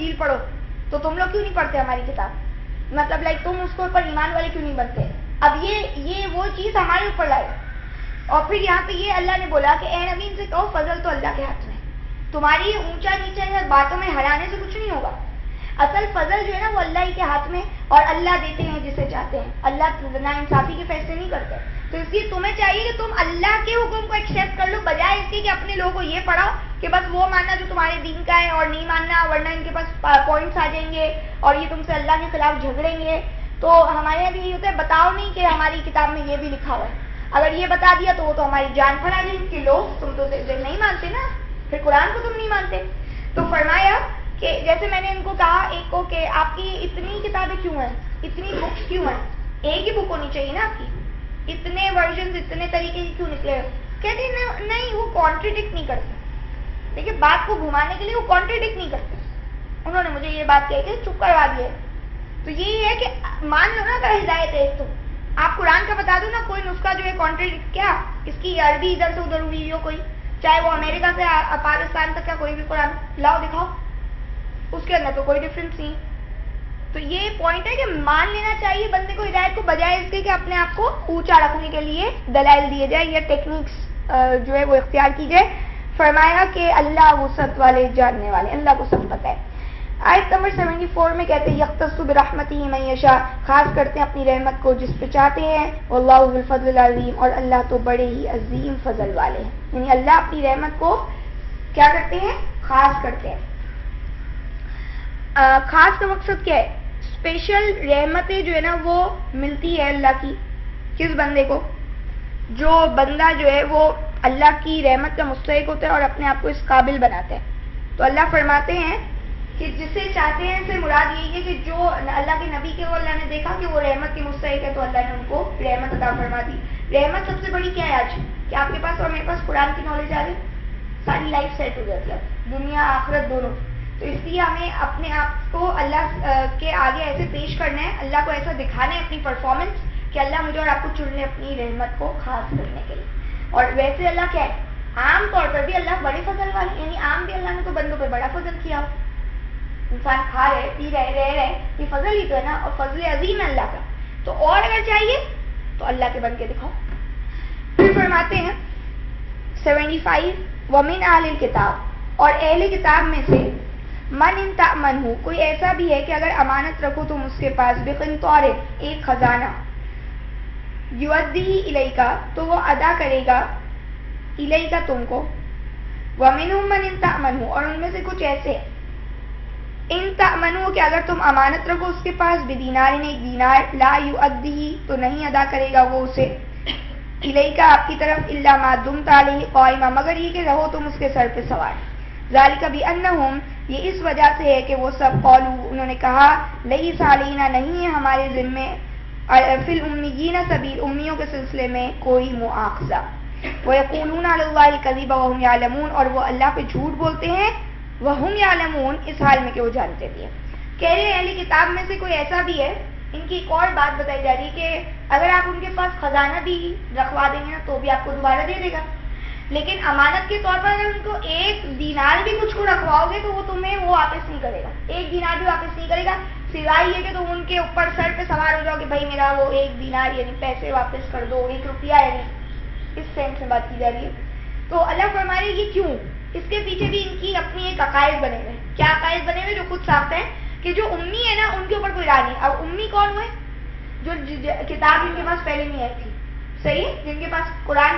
انجیل پڑھو تو تم لوگ کیوں نہیں پڑھتے ہماری کتاب, مطلب لائک تم اس کے اوپر ایمان والے کیوں نہیں بنتے. اب یہ وہ چیز ہمارے اوپر لائے. اور پھر یہاں پہ یہ اللہ نے بولا کہ اے نبی ان سے کہو فضل تو اللہ کے ہاتھ میں, تمہاری اونچا نیچا یا باتوں میں ہرانے سے کچھ نہیں ہوگا. اصل فضل جو ہے نا وہ اللہ ہی کے ہاتھ میں, اور اللہ دیتے ہیں جسے چاہتے ہیں. اللہ نا انصافی کے فیصلے نہیں کرتے. تو اس لیے تمہیں چاہیے کہ تم اللہ کے حکم کو ایکسیپٹ کر لو, بجائے اس کے کہ اپنے لوگوں کو یہ پڑھاؤ کہ بس وہ ماننا جو تمہارے دین کا ہے اور نہیں ماننا, ورنہ ان کے پاس پوائنٹس آ جائیں گے اور یہ تم سے اللہ کے خلاف جھگڑیں گے. تو ہمارے یہاں بھی یہی ہوتا ہے, بتاؤ نہیں کہ ہماری کتاب میں یہ بھی لکھا ہوا ہے. اگر یہ بتا دیا تو وہ تو ہماری جان پر آ جائے کہ لوگ تم تو نہیں مانتے نا, پھر قرآن کو تم نہیں مانتے. تو فرمایا کہ جیسے میں نے ان کو کہا ایک کو کہ آپ کی اتنی کتابیں کیوں ہیں, اتنی بکس کیوں ہیں, ایک ہی بک ہونی چاہیے نا آپ کی, اتنے ورژن اتنے طریقے کی کیوں نکلے. کہتے ہیں نہیں وہ کانٹریڈکٹ نہیں کرتے. دیکھیے بات کو گھمانے کے لیے وہ کانٹریڈکٹ نہیں کرتے. انہوں نے مجھے یہ بات کہی کہ چپ کروا دیا. تو یہی ہے کہ مان لو نا اگر ہدایت ہے تو آپ قرآن کا بتا دو نا, کوئی نسخہ جو ہے کانٹریڈکٹ کیا اس کی عربی ادھر سے ادھر ہوئی ہو کوئی, چاہے وہ امریکہ سے پاکستان تک کا کوئی بھی قرآن لاؤ دکھاؤ, اس کے اندر تو کوئی ڈفرینس نہیں. تو یہ پوائنٹ ہے کہ مان لینا چاہیے بندے کو ہدایت کو, بجائے اس کے کہ اپنے آپ کو اونچا رکھنے کے لیے دلائل دیے جائے یا ٹیکنیکس جو ہے وہ اختیار کی جائے. فرمایا کہ اللہ وسعت والے, جاننے والے, اللہ کو سب پتہ ہے. آیت نمبر 74 میں کہتے ہیں یختص برحمتہ من یشاء, خاص کرتے ہیں اپنی رحمت کو جس پہ چاہتے ہیں. واللہ ذو الفضل العظیم, اور اللہ تو بڑے ہی عظیم فضل والے ہیں. یعنی اللہ اپنی رحمت کو کیا کرتے ہیں, خاص کرتے ہیں. خاص کا مقصد کیا ہے, اسپیشل رحمتیں جو ہے نا وہ ملتی ہے اللہ کی کس بندے کو, جو بندہ جو ہے وہ اللہ کی رحمت کا مستحق ہوتا ہے اور اپنے آپ کو اس قابل بناتا ہے. تو اللہ فرماتے ہیں کہ جسے چاہتے ہیں سے مراد یہی ہے کہ جو اللہ کے نبی کے وہ اللہ نے دیکھا کہ وہ رحمت کی مستحق ہے تو اللہ نے ان کو رحمت عطا فرما دی. رحمت سب سے بڑی کیا ہے آج, کہ آپ کے پاس اور میرے پاس قرآن کی نالج آ رہی, ساری لائف سیٹ ہو جاتی ہے, دنیا آخرت دونوں. تو اس لیے ہمیں اپنے آپ کو اللہ کے آگے ایسے پیش کرنا ہے, اللہ کو ایسا دکھانا ہے اپنی پرفارمنس کہ اللہ مجھے اور آپ کو چن لے اپنی رحمت کو خاص کرنے کے لیے. اور ویسے اللہ کیا ہے, عام طور پر بھی اللہ بڑے فضل والے, یعنی عام بھی اللہ نے تو بندوں پہ بڑا فضل کیا ہو. انسان کھا رہے, پی رہے, رہ رہے, یہ فضل ہی تو ہے نا, اور فضل عظیم ہے اللہ کا. تو اور اگر چاہیے تو اللہ کے بن کے دکھاؤ. پھر فرماتے ہیں 75 ومن اہل الکتاب, اور اہل کتاب میں سے من ان تأمنہ, کوئی ایسا بھی ہے کہ اگر امانت رکھو تم اس کے پاس, بقنطار, ایک خزانہ, یؤدیہ الیکا, تو وہ ادا کرے گا, الیکا تم کو. ومنہم من ان تأمنہ, اور ان میں سے کچھ ایسے ان تأمنو کہ اگر تم امانت رکھو اس کے پاس, بدینار, ایک دینار, لا یؤدیہ, تو نہیں ادا کرے گا وہ اسے, الیکا آپ کی طرف, الا ما دمت علیہ قائما, مگر یہ کہ رہو تم اس کے سر پہ سوار. ذالک بانہم, یہ اس وجہ سے ہے کہ وہ سب قالو, انہوں نے کہا, لیس علینا, نہیں ہے ہمارے ذمے, فی الامیین سبیل, امیوں کے سلسلے میں کوئی مؤاخذہ. ویقولون علی اللہ الکذب وہم یعلمون, اور وہ اللہ پہ جھوٹ بولتے ہیں, وہم یعلمون, اس حال میں کہ وہ جانتے بھی ہیں. کہہ رہے اہل کتاب میں سے کوئی ایسا بھی ہے, ان کی ایک اور بات بتائی جا رہی ہے کہ اگر آپ ان کے پاس خزانہ بھی رکھوا دیں گے نا تو بھی آپ کو دوبارہ دے دے گا, لیکن امانت کے طور پر اگر ان کو ایک دینار بھی کچھ کو رکھواؤ گے تو وہ تمہیں وہ واپس نہیں کرے گا, ایک دینار بھی واپس نہیں کرے گا, سوائے یہ کہ تم ان کے اوپر سر پہ سوار ہو جاؤ کہ بھائی میرا وہ ایک دینار یعنی پیسے واپس کر دو, 1 روپیہ, یعنی اس سینس میں بات کی جا رہی ہے. تو اللہ فرما رہے یہ کیوں, اس کے پیچھے بھی ان کی اپنی ایک عقائد بنے ہوئے. کیا عقائد بنے ہوئے, جو خود صاف ہے کہ جو امی ہے نا ان کے اوپر کوئی راہ نہیں. اب امی کون ہوئے, جو کتاب ان کے پاس پہلے نہیں آئی تھی, صحیح, جن کے پاس قرآن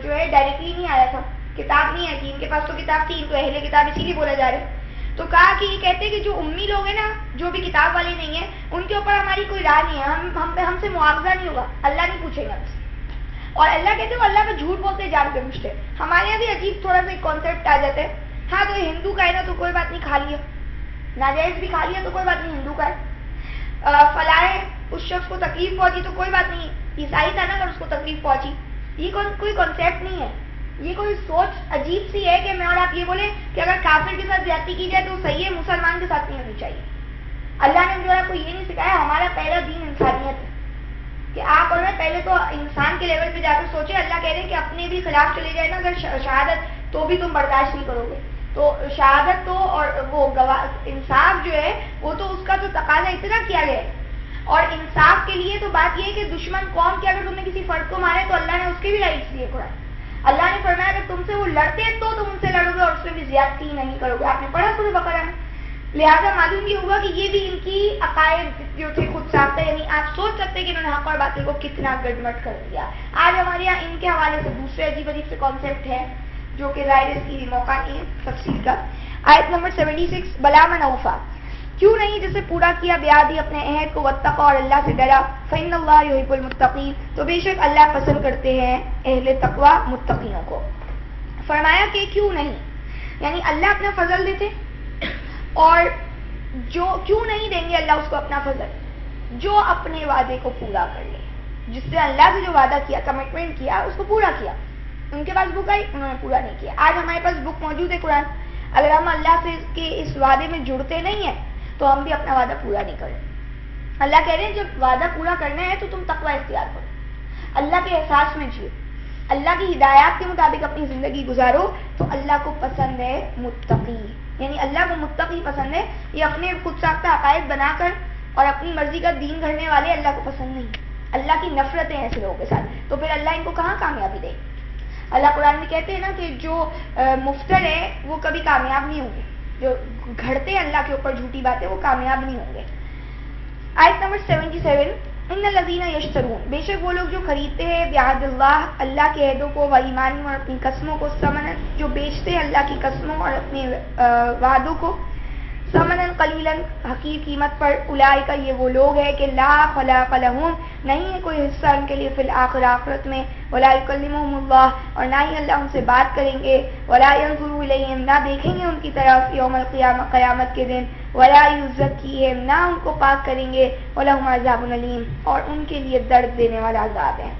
جو ہے ڈائریکٹلی نہیں آیا تھا, کتاب نہیں آئی تھی, ان کے پاس تو کتاب تھی, ان کو اہل کتاب اسی لیے بولا جا رہا ہے. تو کہا کہ یہ کہتے ہیں کہ جو امی لوگ ہیں نا, جو بھی کتاب والے نہیں ہیں, ان کے اوپر ہماری کوئی راہ نہیں ہے, ہم سے معاوضہ نہیں ہوگا, اللہ نہیں پوچھے گا. اور اللہ کہتے ہیں وہ اللہ پہ جھوٹ بولتے جان کے پوچھتے. ہمارے یہاں بھی عجیب تھوڑا سا ایک کانسیپٹ آ جاتا ہے, ہاں تو ہندو کا ہے نا تو کوئی بات نہیں, کھا لیا, ناجائز بھی کھا لیا تو کوئی بات نہیں, ہندو کا ہے, فلاں اس شخص کو تکلیف پہنچی تو کوئی بات نہیں, عیسائی تھا نا اگر اس کو تکلیف پہنچی. یہ کوئی کانسیپٹ نہیں ہے, یہ کوئی سوچ عجیب سی ہے کہ میں اور آپ یہ بولیں کہ اگر کافر کے ساتھ زیادتی کی جائے تو صحیح ہے, مسلمان کے ساتھ نہیں ہونی چاہیے. اللہ نے جو ہے کو یہ نہیں سکھایا, ہمارا پہلا دین انسانیت ہے کہ آپ اور میں پہلے تو انسان کے لیول پہ جا کر سوچیں. اللہ کہہ رہے ہیں کہ اپنے بھی خلاف چلے جائے نا اگر شہادت, تو بھی تم برداشت نہیں کرو گے. تو شہادت تو اور وہ انصاف جو ہے وہ تو اس کا تو تقاضا اتنا کیا گیا ہے. اور انصاف کے لیے تو بات یہ ہے کہ دشمن قوم کے اگر تم نے کسی فرد کو مارا ہے تو اللہ نے اس کے بھی رائٹس دیے قرآن. اللہ نے فرمایا اگر تم سے وہ لڑتے ہیں تو تم ان سے لڑو گے اور اس میں بھی زیادتی نہیں کرو گے. آپ نے پڑھا سورہ بقرہ میں. لہٰذا معلوم یہ ہوا کہ یہ بھی ان کی عقائد جو تھے خود ساختہ, یعنی آپ سوچ سکتے ہیں کہ انہوں نے حق اور باطل کو کتنا گڈمٹ کر دیا. آج ہمارے یہاں ان کے حوالے سے دوسرے عجیب عجیب سے کانسیپٹ ہے جو کہ ظاہر اس کی موقع نہیں ہے تفصیل کا. آیت نمبر 76, بلا من اوفا, کیوں نہیں جسے پورا کیا بیادی اپنے عہد کو, واتقى, اور اللہ سے ڈرا, فإن اللہ یحب المتقین, تو بے شک اللہ پسند کرتے ہیں اہل تقوی متقیوں کو. فرمایا کہ کیوں نہیں, یعنی اللہ اپنا فضل دیتے, اور جو کیوں نہیں دیں گے اللہ اس کو اپنا فضل, جو اپنے وعدے کو پورا کر لے, جس نے اللہ سے جو وعدہ کیا, کمٹمنٹ کیا, اس کو پورا کیا. ان کے پاس بک آئی, انہوں نے پورا نہیں کیا. آج ہمارے پاس بک موجود ہے قرآن, اگر ہم اللہ سے کے اس وعدے میں جڑتے نہیں ہیں تو ہم بھی اپنا وعدہ پورا نہیں کریں. اللہ کہہ رہے ہیں جب وعدہ پورا کرنا ہے تو تم تقوی اختیار کرو, اللہ کے احساس میں جیو, اللہ کی ہدایات کے مطابق اپنی زندگی گزارو, تو اللہ کو پسند ہے متقی. یعنی اللہ کو متقی پسند ہے. یہ اپنے خود ساختہ عقائد بنا کر اور اپنی مرضی کا دین گھڑنے والے اللہ کو پسند نہیں. اللہ کی نفرتیں ایسے لوگوں کے ساتھ, تو پھر اللہ ان کو کہاں کامیابی دے. اللہ قرآن میں کہتے ہیں نا کہ جو مفتر ہیں وہ کبھی کامیاب نہیں ہوں گے, جو گھڑتے ہیں اللہ کے اوپر جھوٹی باتیں وہ کامیاب نہیں ہوں گے. آیت نمبر 77, ان الذین یشترون, بے شک وہ لوگ جو خریدتے ہیں بعہد اللہ, اللہ کے عہدوں کو, و ایمانہم, اور اپنی قسموں کو, ثمنا, جو بیچتے ہیں اللہ کی قسموں اور اپنے وعدوں کو, ثمنا قلیلا, حقیر قیمت پر, اولئک, یہ وہ لوگ ہیں کہ لا خلاق لہم, نہیں ہے کوئی حصہ ان کے لیے فی الآخرہ, آخرت میں, ولا یکلمہم اللہ, اور نہ ہی اللہ ان سے بات کریں گے, ولا ینظر الیہم, نہ دیکھیں گے ان کی طرف, یوم القیامہ, قیامت کے دن, ولا یزکیہم, نہ ان کو پاک کریں گے, ولہم عذاب علیم, اور ان کے لیے درد دینے والا عذاب ہے.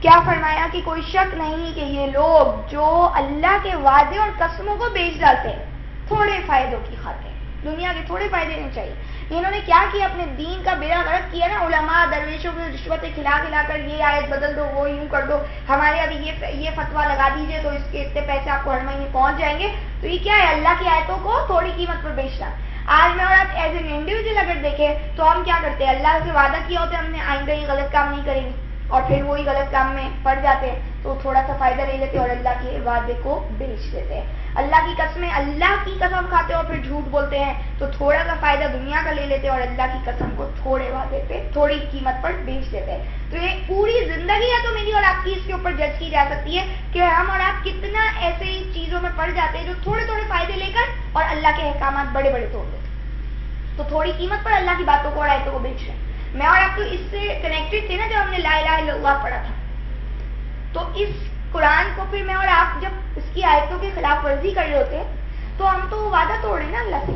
کیا فرمایا کہ کوئی شک نہیں کہ یہ لوگ جو اللہ کے وعدے اور قسموں کو بیچ ڈالتے ہیں تھوڑے فائدوں کی خاطر, دنیا کے تھوڑے فائدے نہیں چاہیے. انہوں نے کیا کیا, اپنے دین کا بیڑا غرق کیا نا, علماء درویشوں کو رشوتیں کھلا کھلا کر یہ آیت بدل دو, وہ یوں کر دو, ہمارے ابھی یہ فتویٰ لگا دیجئے تو اس کے اتنے پیسے آپ کو ہر مہینے پہنچ جائیں گے. تو یہ کیا ہے, اللہ کی آیتوں کو تھوڑی قیمت پر بیچنا. آج میں اور آپ ایز این انڈیویجل اگر دیکھیں تو ہم کیا کرتے ہیں, اللہ سے وعدہ کیا ہوتا ہے ہم نے آئندہ یہ غلط کام نہیں کریں گے, اور پھر وہی غلط کام میں پڑ جاتے ہیں, تو تھوڑا سا فائدہ لے لیتے اور اللہ کے وعدے کو بیچ دیتے ہیں. اللہ کی قسمیں, اللہ کی قسم کھاتے اور پھر جھوٹ بولتے ہیں, تو تھوڑا سا فائدہ دنیا کا لے لیتے اور اللہ کی قسم کو تھوڑے وعدے پہ تھوڑی قیمت پر بیچ دیتے ہیں. تو یہ پوری زندگی ہے تو میری اور آپ کی اس کے اوپر جج کی جا سکتی ہے کہ ہم اور آپ کتنا ایسے ہی چیزوں میں پڑ جاتے ہیں جو تھوڑے تھوڑے فائدے لے کر اور اللہ کے احکامات بڑے بڑے توڑ دیتے, تو تھوڑی قیمت پر اللہ کی باتوں کو اور آیتوں کو بیچ رہے ہیں. میں اور آپ تو اس سے کنیکٹڈ تھے نا جب ہم نے لا الہ الا اللہ پڑھا تھا, تو اس قرآن کو پھر میں اور آپ جب اس کی آیتوں کی خلاف ورزی کر رہے ہوتے ہیں تو ہم تو وعدہ توڑ رہے ہیں نا اللہ سے.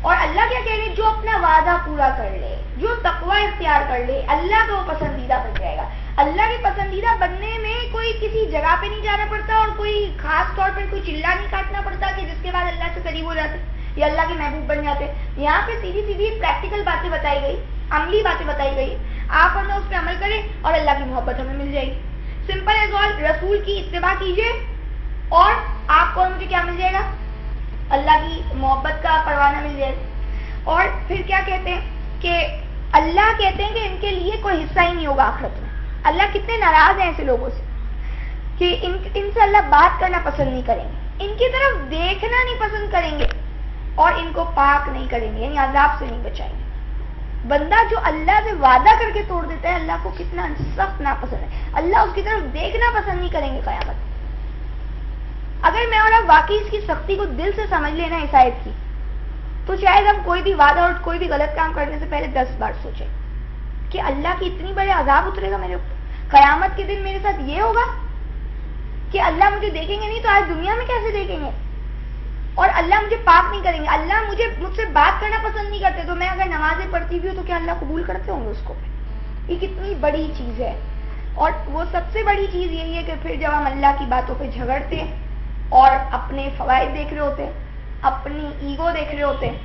اور اللہ کیا کہہ رہے ہیں, جو اپنا وعدہ پورا کر لے, جو تقوی اختیار کر لے, اللہ کا وہ پسندیدہ بن جائے گا. اللہ کے پسندیدہ بننے میں کوئی کسی جگہ پہ نہیں جانا پڑتا اور کوئی خاص طور پر کوئی چلا نہیں کاٹنا پڑتا کہ جس کے بعد اللہ سے قریب ہو جاتے یا اللہ کے محبوب بن جاتے. یہاں پہ سیدھی سیدھی پریکٹیکل باتیں بتائی گئی, عملی باتیں بتائی گئی, آپ اور میں اس پہ عمل کریں اور اللہ کی محبت ہمیں مل جائے گی. سمپل ایز آل, رسول کی اتباع کیجیے اور آپ کو مجھے کیا مل جائے گا, اللہ کی محبت کا پروانہ مل جائے گا. اور پھر کیا کہتے ہیں کہ اللہ کہتے ہیں کہ ان کے لیے کوئی حصہ ہی نہیں ہوگا آخرت میں. اللہ کتنے ناراض ہیں ایسے لوگوں سے کہ ان سے اللہ بات کرنا پسند نہیں کریں گے, ان کی طرف دیکھنا نہیں پسند کریں گے اور ان کو پاک نہیں کریں گے, یعنی عذاب سے نہیں بچائیں گے. بندہ جو اللہ سے وعدہ کر کے توڑ دیتا ہے اللہ کو کتنا سخت ناپسند ہے, اللہ اس کی طرف دیکھنا پسند نہیں کریں گے قیامت. اگر میں اور آپ واقعی اس کی سختی کو دل سے سمجھ لینا اس آیت کی, تو شاید ہم کوئی بھی وعدہ اور کوئی بھی غلط کام کرنے سے پہلے 10 بار سوچیں کہ اللہ کی اتنی بڑے عذاب اترے گا میرے اوپر, قیامت کے دن میرے ساتھ یہ ہوگا کہ اللہ مجھے دیکھیں گے نہیں تو آج دنیا میں کیسے دیکھیں گے, اور اللہ مجھے پاک نہیں کریں گے, اللہ مجھ سے بات کرنا پسند نہیں کرتے, تو میں اگر نمازیں پڑھتی بھی ہوں تو کیا اللہ قبول کرتے ہوں گے اس کو؟ یہ کتنی بڑی چیز ہے. اور وہ سب سے بڑی چیز یہی ہے کہ پھر جب ہم اللہ کی باتوں پہ جھگڑتے ہیں اور اپنے فوائد دیکھ رہے ہوتے ہیں, اپنی ایگو دیکھ رہے ہوتے ہیں,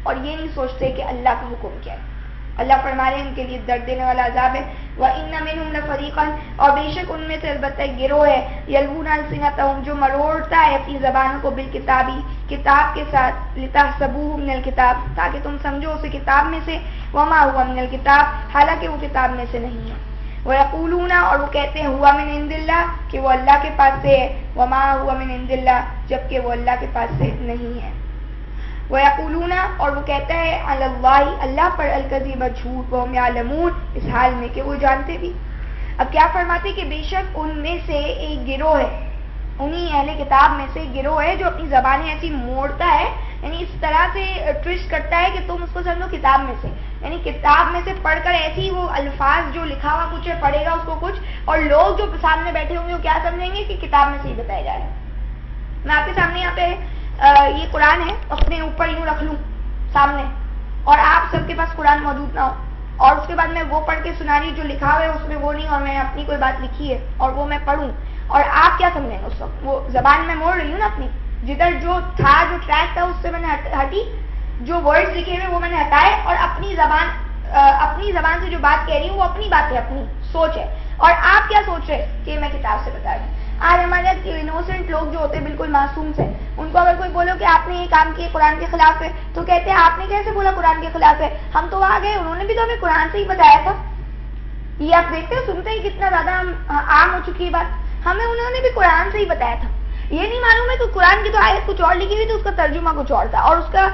اور یہ نہیں سوچتے کہ اللہ کا حکم کیا ہے. اللہ فرما رہے ہیں ان کے لیے درد دینے والا عذاب ہے. وَإِنَّ مِنْهُمْ لَفَرِيقًا اور بے شک ان میں سے البتہ ایک گروہ ہے یلوون السنتهم جو مروڑتا ہے اپنی زبانوں کو بالکتابی کتاب کے ساتھ لتحسبوه من الکتاب تاکہ تم سمجھو اسے کتاب میں سے وما هو من الکتاب حالانکہ وہ کتاب میں سے نہیں ہے. وَيَقُولُونَ اور وہ کہتے ہیں ہوا من عند اللہ کہ وہ اللہ کے پاس سے ہے وما هو من عند اللہ جبکہ وہ اللہ کے پاس سے نہیں ہے. وَيَقُولُونَ اور وہ کہتا ہے علی اللہ اللہ پر الکذب جھوٹ وہم یعلمون اس حال میں کہ وہ جانتے بھی. اب کیا فرماتے کہ بے شک ان میں سے ایک گروہ ہے انہی اہل کتاب میں سے ایک گروہ ہے جو اپنی زبانیں ایسی موڑتا ہے یعنی اس طرح سے ٹوسٹ کرتا ہے کہ تم اس کو سمجھو کتاب میں سے یعنی کتاب میں سے پڑھ کر ایسی وہ الفاظ جو لکھا ہوا کچھ ہے پڑھے گا اس کو کچھ اور لوگ جو سامنے بیٹھے ہوں گے وہ کیا سمجھیں گے کہ کتاب میں سے ہی بتایا جا رہا ہے. میں آپ کے سامنے یہاں پہ یہ قرآن ہے اپنے اوپر یوں رکھ لوں سامنے اور آپ سب کے پاس قرآن موجود نہ ہو اور اس کے بعد میں وہ پڑھ کے سنا رہی جو لکھا ہوا ہے اس میں وہ نہیں اور میں اپنی کوئی بات لکھی ہے اور وہ میں پڑھوں اور آپ کیا سمجھیں گے اس وقت وہ زبان میں موڑ رہی ہوں نا اپنی جدھر جو تھا جو ٹریک تھا اس سے میں نے ہٹی جو ورڈز لکھے ہوئے وہ میں نے ہٹائے اور اپنی زبان سے جو بات کہہ رہی ہوں وہ اپنی بات ہے اپنی سوچ ہے اور آپ کیا سوچ رہے کہ میں کتاب سے بتا رہی ہوں. آج ہمارے انوسنٹ لوگ جو ہوتے ہیں بالکل معصوم سے ان کو اگر کوئی بولو کہ آپ نے یہ کام کیا قرآن کے خلاف ہے تو کہتے ہیں آپ نے کیسے بولا قرآن کے خلاف ہے ہم تو وہاں گئے انہوں نے بھی تو ہمیں قرآن سے ہی بتایا تھا. یہ آپ دیکھتے ہیں سنتے ہی کتنا زیادہ عام ہو چکی ہے بات ہمیں انہوں نے بھی قرآن سے ہی بتایا تھا. یہ نہیں معلوم ہے کہ قرآن کی تو آیت کچھ اور لکھی ہوئی تھی اس کا ترجمہ کچھ اور تھا اور اس کا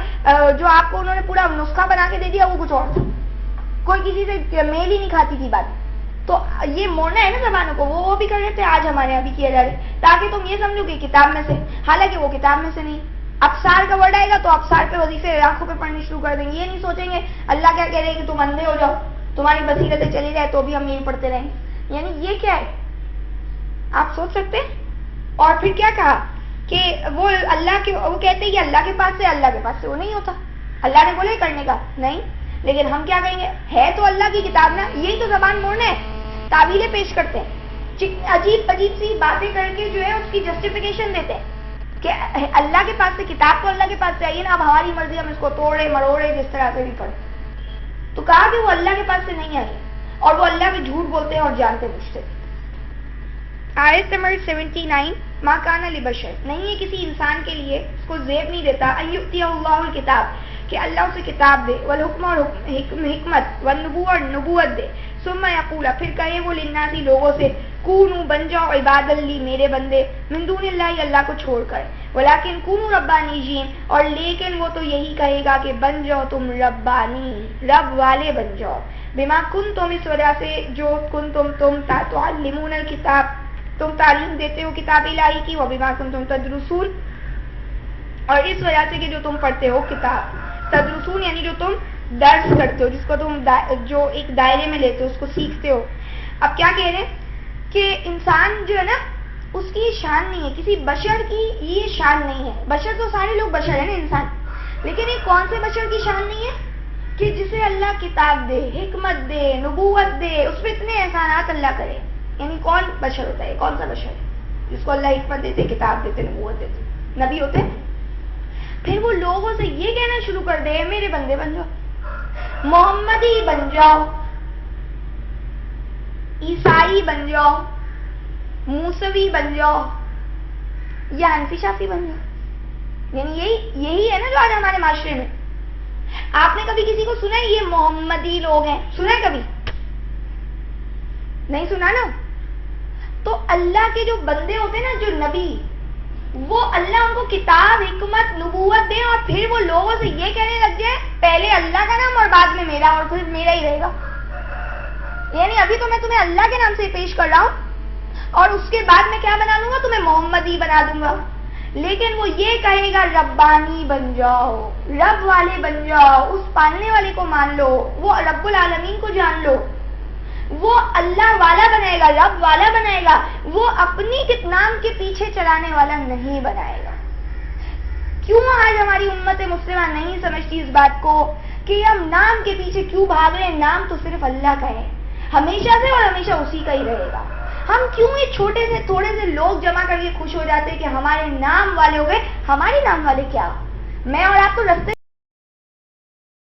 جو آپ کو انہوں نے پورا نسخہ بنا کے دے دیا وہ کچھ اور تھا کوئی کسی سے میل ہی نہیں کھاتی تھی بات. تو یہ موڑنا ہے نا زبانوں کو وہ بھی کر رہے تھے آج ہمارے یہاں بھی کیا جا رہا ہے تاکہ تم یہ سمجھو کہ کتاب میں سے حالانکہ وہ کتاب میں سے نہیں. ابصار کا ورڈ آئے گا تو ابصار پہ وظیفے آنکھوں پہ پڑھنے شروع کر دیں گے. یہ نہیں سوچیں گے اللہ کیا کہہ رہے ہیں کہ تم اندھے ہو جاؤ تمہاری بصیرتیں چلی جائے تو بھی ہم یہی پڑھتے رہیں یعنی یہ کیا ہے آپ سوچ سکتے. اور پھر کیا کہا کہ وہ اللہ کے وہ کہتے ہیں کہ اللہ کے پاس سے اللہ کے پاس سے وہ نہیں ہوتا اللہ نے بولے کرنے کا نہیں لیکن ہم کیا کہیں گے ہے تو اللہ کی کتاب نا یہی تو زبان موڑنا ہے. تعویلیں پیش کرتے ہیں عجیب سی باتیں کر کے جو ہے اس کی جسٹیفیکیشن دیتے ہیں کہ اللہ کے پاس سے کتاب تو اللہ کے پاس سے آئیے نا اب ہماری مرضی ہم اس کو توڑے مروڑے جس طرح سے بھی پڑھیں. تو کہا کہ وہ اللہ کے پاس سے نہیں آئی اور وہ اللہ بھی جھوٹ بولتے ہیں اور جانتے بوجھتے. آیت نمبر 79 ما کان لبشر نہیں ہے کسی انسان کے لیے اس کو زیب نہیں دیتا ان یؤتی اللہ الکتاب کہ اللہ اسے کتاب دے والحکم اور حکمت والنبوۃ اور نبوت دے ثم یقول پھر کہے وہ للناس لوگوں سے کونوا بن جاؤ عباد لی میرے بندے من دون اللہ اللہ کو چھوڑ کر ولیکن کونوا ربانیین اور لیکن وہ تو یہی کہے گا کہ بن جاؤ تم ربانی رب والے بن جاؤ بما کنتم اس وجہ سے جو کنتم تم تعلمون الکتاب تم تعلیم دیتے ہو کتاب الہی کی وبما کنتم تدرسون اور اس وجہ سے کہ جو تم پڑھتے ہو کتاب تدرسون یعنی جو تم درس کرتے ہو جس کو تم جو ایک دائرے میں لیتے ہو اس کو سیکھتے ہو. اب کیا کہہ رہے ہیں کہ انسان جو ہے نا اس کی یہ شان نہیں ہے کسی بشر کی یہ شان نہیں ہے. بشر تو سارے لوگ بشر ہیں نا انسان لیکن یہ کون سے بشر کی شان نہیں ہے کہ جسے اللہ کتاب دے حکمت دے نبوت دے اس پہ اتنے احسانات اللہ کرے. یعنی کون بشر ہوتا ہے کون سا بشر ہے جس کو اللہ حکمت دیتے کتاب دیتے نبوت دیتے نبی ہوتے. پھر وہ لوگوں سے یہ کہنا شروع کر دے میرے بندے بن جاؤ محمدی بن جاؤ عیسائی بن جاؤ موسوی بن جاؤ یا حنفی شافعی بن جاؤ. یعنی یہی ہے نا جو آج ہمارے معاشرے میں. آپ نے کبھی کسی کو سنا ہے یہ محمدی لوگ ہیں سنا ہے کبھی نہیں سنا نا. تو اللہ کے جو بندے ہوتے ہیں نا جو نبی وہ اللہ ان کو کتاب حکمت نبوت دے اور پھر وہ لوگوں سے یہ کہنے لگ جائے پہلے اللہ کا نام اور بعد میں میرا اور پھر میرا ہی رہے گا. یعنی ابھی تو میں تمہیں اللہ کے نام سے پیش کر رہا ہوں اور اس کے بعد میں کیا بنا لوں گا تمہیں محمدی بنا دوں گا. لیکن وہ یہ کہے گا ربانی بن جاؤ رب والے بن جاؤ اس پالنے والے کو مان لو وہ رب العالمین کو جان لو. وہ اللہ والا بنائے گا رب والا بنائے گا وہ اپنی نام کے پیچھے چلانے والا نہیں بنائے گا. کیوں آج ہماری امت مسلمہ نہیں سمجھتی اس بات کو کہ ہم نام کے پیچھے کیوں بھاگ رہے ہیں. نام تو صرف اللہ کا ہے ہمیشہ سے اور ہمیشہ اسی کا ہی رہے گا. ہم کیوں یہ چھوٹے سے تھوڑے سے لوگ جمع کر کے خوش ہو جاتے کہ ہمارے نام والے ہو گئے. ہمارے نام والے کیا میں اور آپ تو رستے